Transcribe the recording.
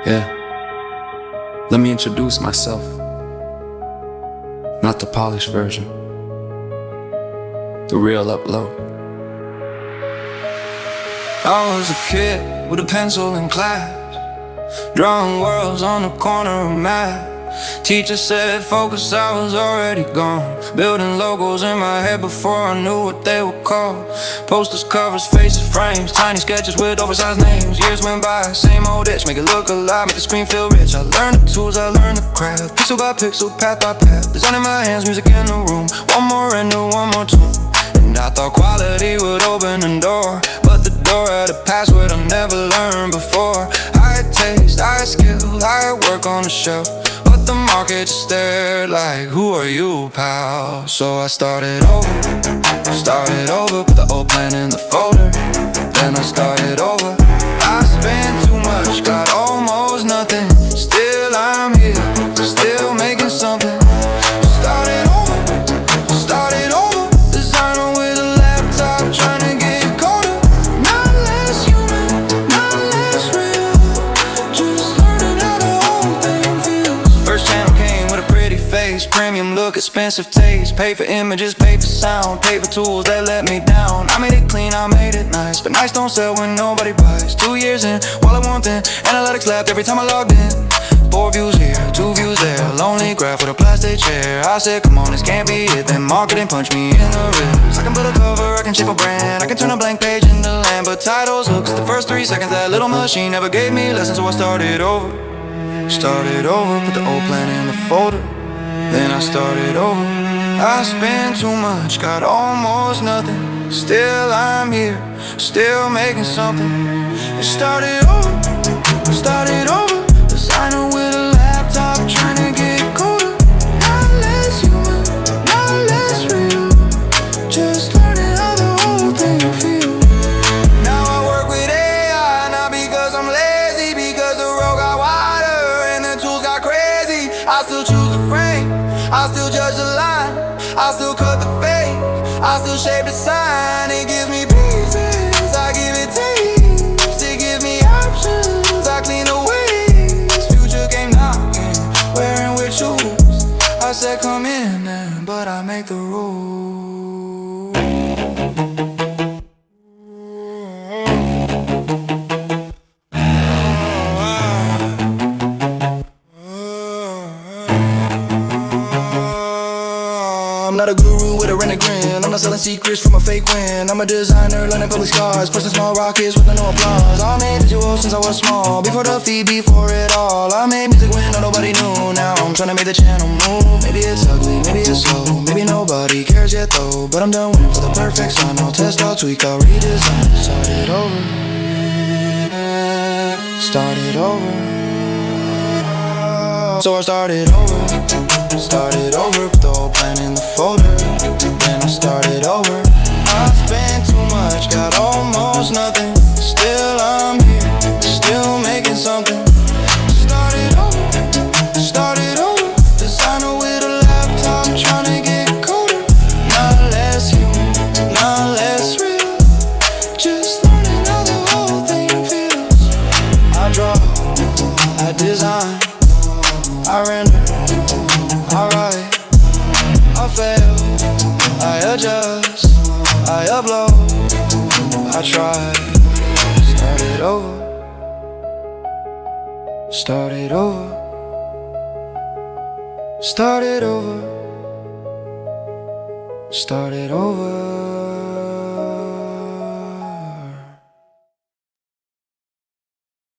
Yeah, let me introduce myself. Not the polished version, the real upload. I was a kid with a pencil in class, drawing worlds on the corner of math. Teacher said focus, I was already gone, building logos in my head before I knew what they were called. Posters, covers, faces, frames, tiny sketches with oversized names. Years went by, same old itch, make it look alive, make the screen feel rich. I learned the tools, I learned the craft, pixel by pixel, path by path. Design in my hands, music in the room, one more render, one more tune. And I thought quality would open the door, but the door had a password I never learned before. I had taste, I had skill, I had work on the shelf, but the market just stared like, who are you, pal? So I started over, put the old plan in the folder. Then I started over. I spent too much, got almost nothing. Still I'm here, still making something. Started over, designer with a laptop, trying to get colder. Not less human, not less real, just learning how the whole thing feels. First channel came with a pretty face, premium look, expensive taste. Pay for images, pay for sound, pay for tools that let me down. I made it clean, I made it nice, but nice don't sell when nobody buys. 2 years in, while I want then, analytics laughed every time I logged in. 4 views here, 2 views there, lonely graph with a plastic chair. I said, come on, this can't be it. Then marketing punched me in the ribs. I can build a cover, I can shape a brand, I can turn a blank page into land. But titles, hooks, the first 3 seconds, that little machine never gave me lessons. So I started over, put the old plan in the folder. Then I started over. I spent too much, got almost nothing. Still I'm here, still making something. It started over, designer with a laptop, trying to get colder. Not less human, not less real, just learning how the whole thing feels. Now I work with AI, not because I'm lazy, because the road got wider and the tools got crazy. I still choose the frame, I still judge the line, I still cut the fade, I still shape the sign. It gives me pieces, I give it taste. It gives me options, I clean the waste. Future came knocking, wearing with shoes. I said come in then, but I make the rules. I'm not a guru with a rent a grin, I'm not selling secrets from a fake win. I'm a designer, learning public scars, pushing small rockets with no applause. I made visuals since I was small, before the feed, before it all. I made music when nobody knew, now I'm trying to make the channel move. Maybe it's ugly, maybe it's slow, maybe nobody cares yet though, but I'm done waiting for the perfect sign. I'll test, I'll tweak, I'll redesign. Started over, so I started over, put the whole plan in the folder. Then I started over. I spent too much, got almost nothing. Still I'm here, still making something. Started over, designer with a laptop, trying to get colder. Not less human, not less real, just learning how the whole thing feels. I draw, I design, I render, I write, I fail, I adjust, I upload, I try. Started over, started over, started over, started over.